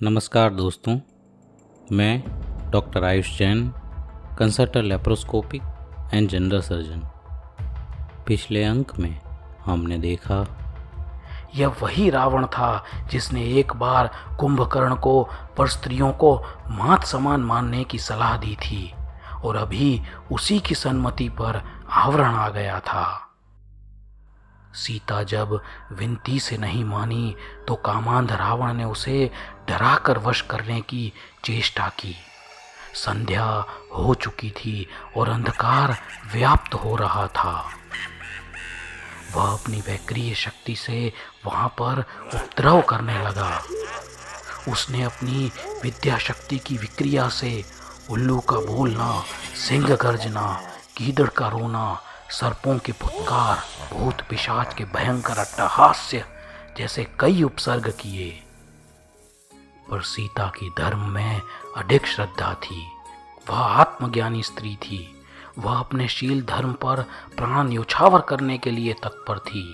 नमस्कार दोस्तों, मैं doctor Ayush Jain, consultant laparoscopic and general surgeon. पिछले अंक में हमने देखा यह वही रावण था जिसने एक बार कुंभकर्ण को परस्त्रियों को मात समान मानने की सलाह दी थी और अभी उसी की सम्मति पर आवरण आ गया था। सीता जब विनती से नहीं मानी तो कामांध रावण ने उसे डराकर वश करने की चेष्टा की। संध्या हो चुकी थी और अंधकार व्याप्त हो रहा था। वह अपनी वैक्रीय शक्ति से वहां पर उपद्रव करने लगा। उसने अपनी विद्या शक्ति की विक्रिया से उल्लू का बोलना, सिंह गर्जना, गीदड़ का रोना, सर्पों के फुत्कार, भूत पिशाच के भयंकर अट्टहास्य जैसे कई उपसर्ग किए। पर सीता की धर्म में अडिग श्रद्धा थी। वह आत्मज्ञानी स्त्री थी। वह अपने शील धर्म पर प्राण न्यौछावर करने के लिए तत्पर थी।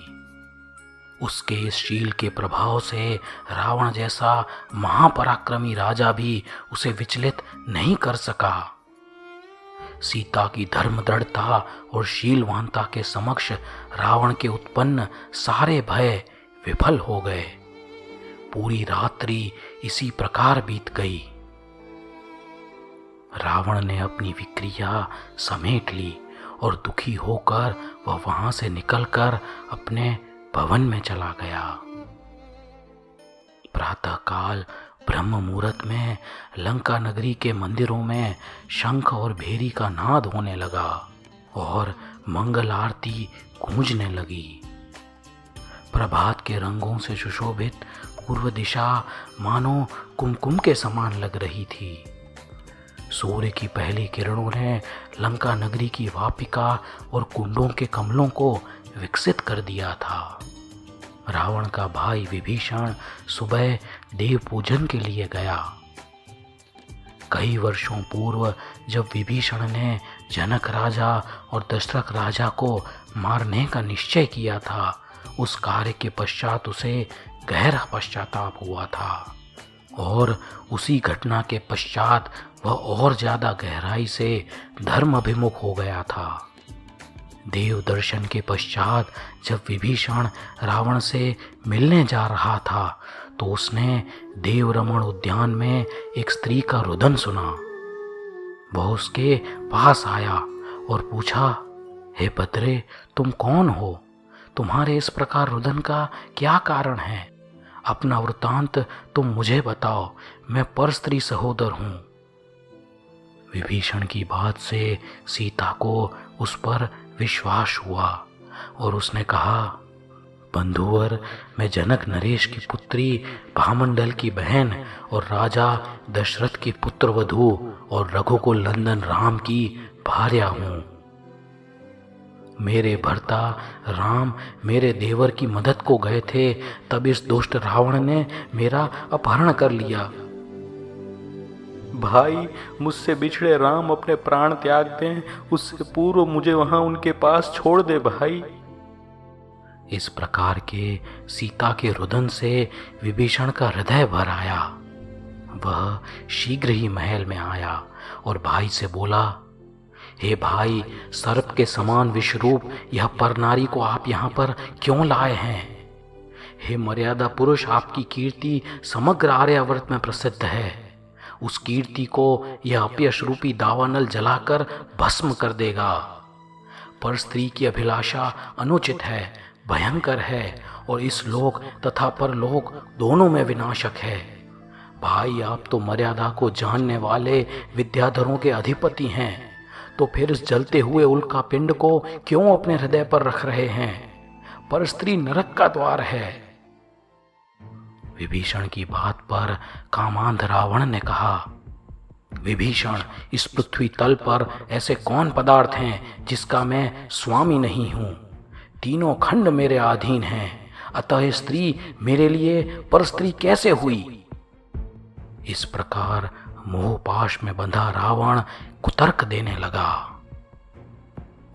उसके इस शील के प्रभाव से रावण जैसा महापराक्रमी राजा भी उसे विचलित नहीं कर सका। सीता की धर्म दृढ़ता और शीलवानता के समक्ष रावण के उत्पन्न सारे भय विफल हो गए। पूरी रात्रि इसी प्रकार बीत गई। रावण ने अपनी विक्रिया समेट ली और दुखी होकर वह वहां से निकलकर अपने भवन में चला गया। प्रातःकाल ब्रह्म मुहूर्त में लंका नगरी के मंदिरों में शंख और भेरी का नाद होने लगा और मंगल आरती गूंजने लगी। प्रभात के रंगों से सुशोभित पूर्व दिशा मानो कुमकुम के समान लग रही थी। सूर्य की पहली किरणों ने लंका नगरी की वापिका और कुंडों के कमलों को विकसित कर दिया था। रावण का भाई विभीषण सुबह देव पूजन के लिए गया। कई वर्षों पूर्व जब विभीषण ने जनक राजा और दशरथ राजा को मारने का निश्चय किया था, उस कार्य के पश्चात उसे गहरा पश्चाताप हुआ था और उसी घटना के पश्चात वह और ज्यादा गहराई से धर्म अभिमुख हो गया था। देव दर्शन के पश्चात जब विभीषण रावण से मिलने जा रहा था तो उसने देव रमण उद्यान में एक स्त्री का रुदन सुना। वह उसके पास आया और पूछा, हे पत्रे, तुम कौन हो? तुम्हारे इस प्रकार रुदन का क्या कारण है? अपना वृत्तांत तुम मुझे बताओ, मैं परस्त्री सहोदर हूं। विभीषण की बात से सीता को उस पर विश्वास हुआ और उसने कहा, बंधुवर, मैं जनक नरेश की पुत्री, भामंडल की बहन और राजा दशरथ की पुत्र वधू और रघुकुल नंदन राम की भार्या हूँ। मेरे भर्ता राम मेरे देवर की मदद को गए थे, तब इस दुष्ट रावण ने मेरा अपहरण कर लिया। भाई, मुझसे बिछड़े राम अपने प्राण त्याग दें, उससे पूर्व मुझे वहां उनके पास छोड़ दे भाई। इस प्रकार के सीता के रुदन से विभीषण का हृदय भर आया। वह शीघ्र ही महल में आया और भाई से बोला, हे भाई, सर्प के समान विश्वरूप यह परनारी को आप यहाँ पर क्यों लाए हैं? हे मर्यादा पुरुष, आपकी कीर्ति समग्र आर्यावर्त में प्रसिद्ध है। उस कीर्ति को यह अपयश रूपी दावानल जलाकर भस्म कर देगा। पर स्त्री की अभिलाषा अनुचित है, भयंकर है और इस लोक तथा परलोक दोनों में विनाशक है। भाई, आप तो मर्यादा को जानने वाले विद्याधरों के अधिपति हैं, तो फिर इस जलते हुए उल्का पिंड को क्यों अपने हृदय पर रख रहे हैं? पर स्त्री नरक का द्वार है। विभीषण की बात पर कामांध रावण ने कहा, विभीषण, इस पृथ्वी तल पर ऐसे कौन पदार्थ हैं जिसका मैं स्वामी नहीं हूं? तीनों खंड मेरे अधीन हैं, अतः स्त्री मेरे लिए परस्त्री कैसे हुई? इस प्रकार मोहपाश में बंधा रावण कुतर्क देने लगा।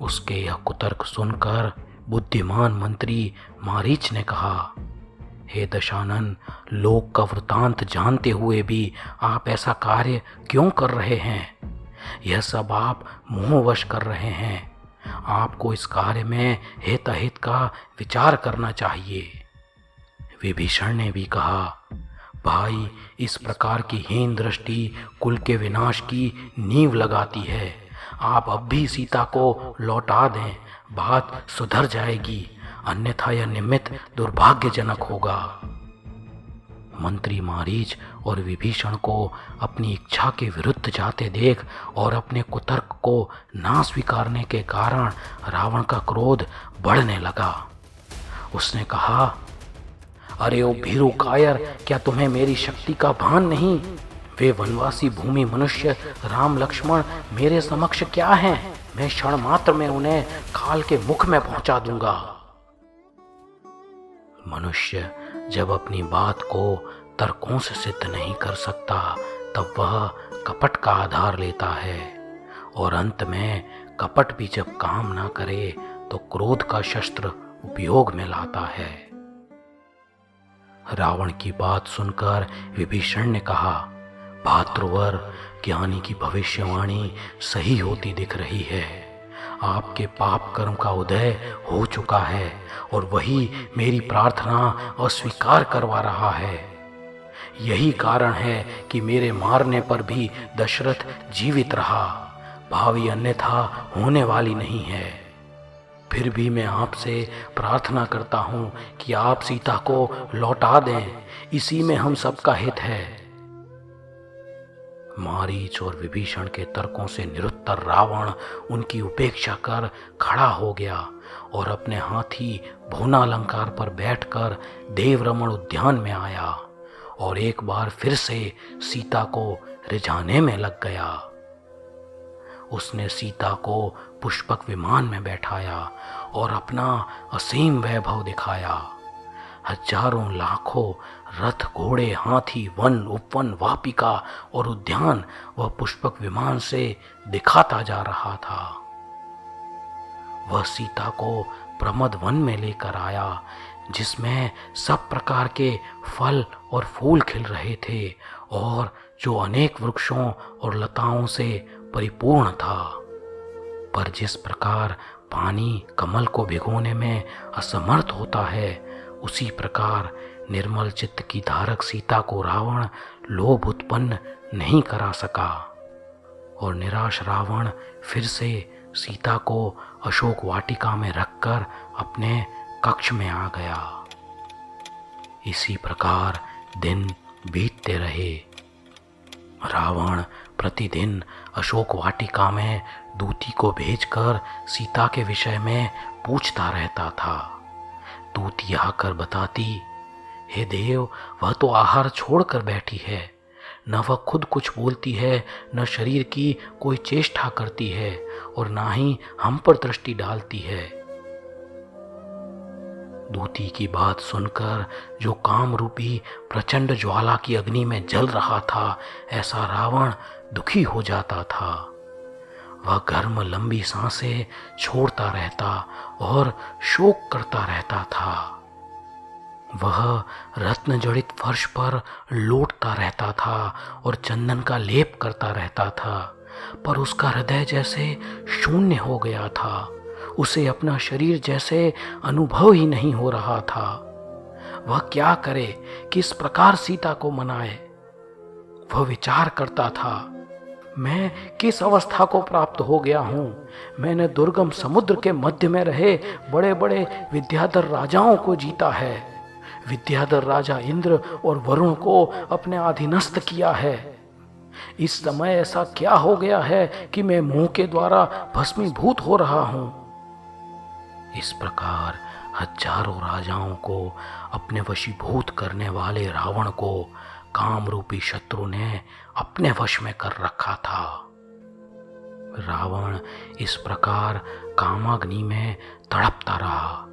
उसके यह कुतर्क सुनकर बुद्धिमान मंत्री मारीच ने कहा, हे दशानन, लोक का वृतांत जानते हुए भी आप ऐसा कार्य क्यों कर रहे हैं? यह सब आप मोहवश कर रहे हैं। आपको इस कार्य में हित का विचार करना चाहिए। विभीषण ने भी कहा, भाई, इस प्रकार की हीन दृष्टि कुल के विनाश की नींव लगाती है। आप अब भी सीता को लौटा दें, बात सुधर जाएगी, अन्यथा यह निमित्त दुर्भाग्यजनक होगा। मंत्री मारीच और विभीषण को अपनी इच्छा के विरुद्ध जाते देख और अपने कुतर्क को ना स्वीकारने के कारण रावण का क्रोध बढ़ने लगा। उसने कहा, अरे ओ भीरू कायर, क्या तुम्हें मेरी शक्ति का भान नहीं? वे वनवासी भूमि मनुष्य राम लक्ष्मण मेरे समक्ष क्या हैं? मैं क्षण मात्र में उन्हें काल के मुख में पहुंचा दूंगा। मनुष्य जब अपनी बात को तर्कों से सिद्ध नहीं कर सकता, तब वह कपट का आधार लेता है, और अंत में कपट भी जब काम ना करे तो क्रोध का शस्त्र उपयोग में लाता है। रावण की बात सुनकर विभीषण ने कहा, भातृवर, ज्ञानी की भविष्यवाणी सही होती दिख रही है। आपके पाप कर्म का उदय हो चुका है और वही मेरी प्रार्थना अस्वीकार करवा रहा है। यही कारण है कि मेरे मारने पर भी दशरथ जीवित रहा। भावी अन्यथा होने वाली नहीं है। फिर भी मैं आपसे प्रार्थना करता हूँ कि आप सीता को लौटा दें, इसी में हम सबका हित है। मारीच और विभीषण के तर्कों से निरुत्तर रावण उनकी उपेक्षा कर खड़ा हो गया और अपने हाथी भुवनालंकार पर बैठकर देवरमण उद्यान में आया और एक बार फिर से सीता को रिझाने में लग गया। उसने सीता को पुष्पक विमान में बैठाया और अपना असीम वैभव दिखाया। हजारों लाखों रथ, घोड़े, हाथी, वन, उपवन, वापिका और उद्यान वह पुष्पक विमान से दिखाता जा रहा था। वह सीता को प्रमद वन में लेकर आया, जिसमें सब प्रकार के फल और फूल खिल रहे थे और जो अनेक वृक्षों और लताओं से परिपूर्ण था। पर जिस प्रकार पानी कमल को भिगोने में असमर्थ होता है, उसी प्रकार निर्मल चित्त की धारक सीता को रावण लोभ उत्पन्न नहीं करा सका और निराश रावण फिर से सीता को अशोक वाटिका में रखकर अपने कक्ष में आ गया। इसी प्रकार दिन बीतते रहे। रावण प्रतिदिन अशोक वाटिका में दूती को भेजकर सीता के विषय में पूछता रहता था। दूती आकर बताती, हे देव, वह तो आहार छोड़कर बैठी है, न वह खुद कुछ बोलती है, न शरीर की कोई चेष्टा करती है और ना ही हम पर दृष्टि डालती है। दूती की बात सुनकर जो काम रूपी प्रचंड ज्वाला की अग्नि में जल रहा था, ऐसा रावण दुखी हो जाता था। वह गर्म लंबी सांसें छोड़ता रहता और शोक करता रहता था। वह रत्न जड़ित फर्श पर लौटता रहता था और चंदन का लेप करता रहता था, पर उसका हृदय जैसे शून्य हो गया था। उसे अपना शरीर जैसे अनुभव ही नहीं हो रहा था। वह क्या करे, किस प्रकार सीता को मनाए? वह विचार करता था, मैं किस अवस्था को प्राप्त हो गया हूँ। मैंने दुर्गम समुद्र के मध्य में रहे बड़े बड़े विद्याधर राजाओं को जीता है। विद्याधर राजा इंद्र और वरुण को अपने अधीनस्थ किया है। इस समय ऐसा क्या हो गया है कि मैं मोह के द्वारा भस्मीभूत हो रहा हूँ। इस प्रकार हजारों राजाओं को अपने वशीभूत करने वाले रावण को काम रूपी शत्रु ने अपने वश में कर रखा था। रावण इस प्रकार कामाग्नि में तड़पता रहा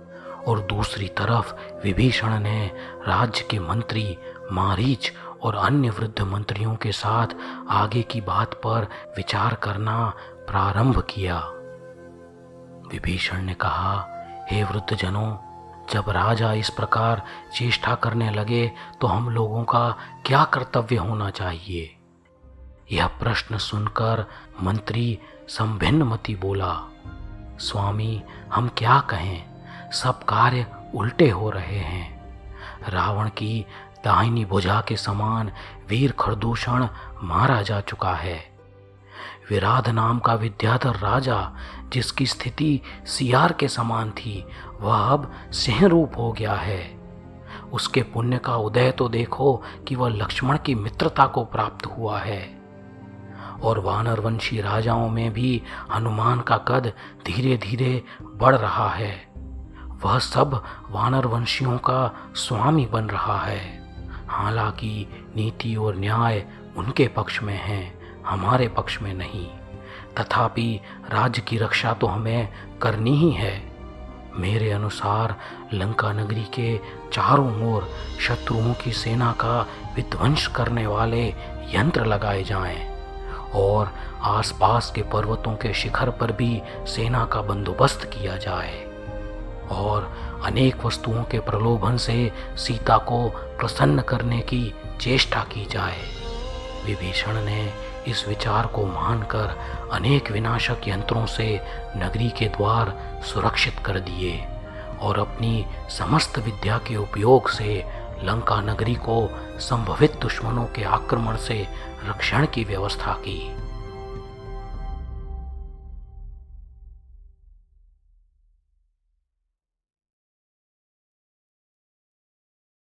और दूसरी तरफ विभीषण ने राज्य के मंत्री मारीच और अन्य वृद्ध मंत्रियों के साथ आगे की बात पर विचार करना प्रारंभ किया। विभीषण ने कहा, हे वृद्धजनों, जब राजा इस प्रकार चेष्टा करने लगे तो हम लोगों का क्या कर्तव्य होना चाहिए? यह प्रश्न सुनकर मंत्री संभिन्नमति बोला, स्वामी, हम क्या कहें, सब कार्य उल्टे हो रहे हैं। रावण की दाहिनी भुजा के समान वीर खरदूषण मारा जा चुका है। विराध नाम का विद्याधर राजा, जिसकी स्थिति सियार के समान थी, वह अब सिंह रूप हो गया है। उसके पुण्य का उदय तो देखो कि वह लक्ष्मण की मित्रता को प्राप्त हुआ है। और वानरवंशी राजाओं में भी हनुमान का कद धीरे धीरे बढ़ रहा है। वह सब वानरवंशियों का स्वामी बन रहा है। हालांकि नीति और न्याय उनके पक्ष में है, हमारे पक्ष में नहीं। तथापि राज्य की रक्षा तो हमें करनी ही है। मेरे अनुसार लंका नगरी के चारों ओर शत्रुओं की सेना का विध्वंस करने वाले यंत्र लगाए जाएं और आसपास के पर्वतों के शिखर पर भी सेना का बंदोबस्त किया जाए और अनेक वस्तुओं के प्रलोभन से सीता को प्रसन्न करने की चेष्टा की जाए। विभीषण ने इस विचार को मानकर अनेक विनाशक यंत्रों से नगरी के द्वार सुरक्षित कर दिए और अपनी समस्त विद्या के उपयोग से लंका नगरी को संभवित दुश्मनों के आक्रमण से रक्षण की व्यवस्था की।